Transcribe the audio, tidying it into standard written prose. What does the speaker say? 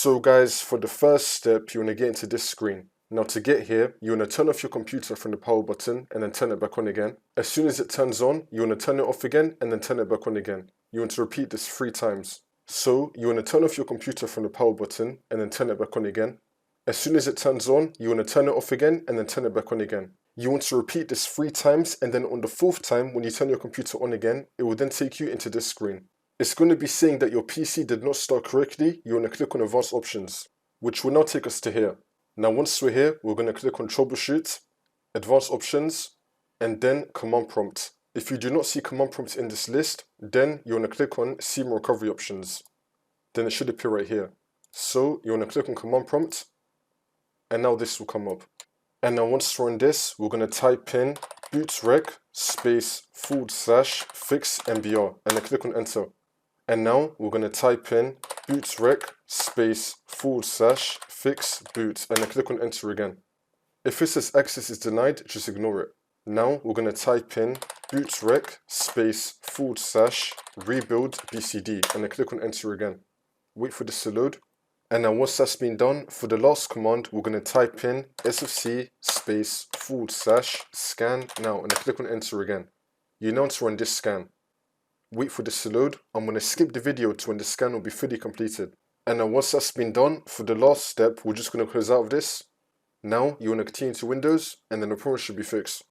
So guys, for the first step, you want to get into this screen. Now to get here, you want to turn off your computer from the power button and then turn it back on again. As soon as it turns on, you want to turn it off again and then turn it back on again. You want to repeat this 3 times. So you want to turn off your computer from the power button and then turn it back on again. As soon as it turns on, you want to turn it off again and then turn it back on again. You want to repeat this 3 times, and then on the 4th time, when you turn your computer on again, it will then take you into this screen. It's going to be saying that your PC did not start correctly. You want to click on Advanced Options, which will now take us to here. Now once we're here, we're going to click on Troubleshoot, Advanced Options, and then Command Prompt. If you do not see Command Prompt in this list, then you want to click on See More Recovery Options. Then it should appear right here. So you want to click on Command Prompt, and now this will come up. And now once we're on this, we're going to type in bootrec /fix mbr and then click on Enter. And now we're going to type in bootrec /fix boot and then click on Enter again. If it says access is denied, just ignore it. Now we're going to type in bootrec /rebuild bcd and then click on Enter again. Wait for this to load. And now once that's been done, for the last command, we're going to type in sfc /scan now and then click on Enter again. You now want to run this scan. Wait for this to load. I'm going to skip the video to when the scan will be fully completed. And now once that's been done, for the last step, we're just going to close out of this. Now you want to continue to Windows and then the problem should be fixed.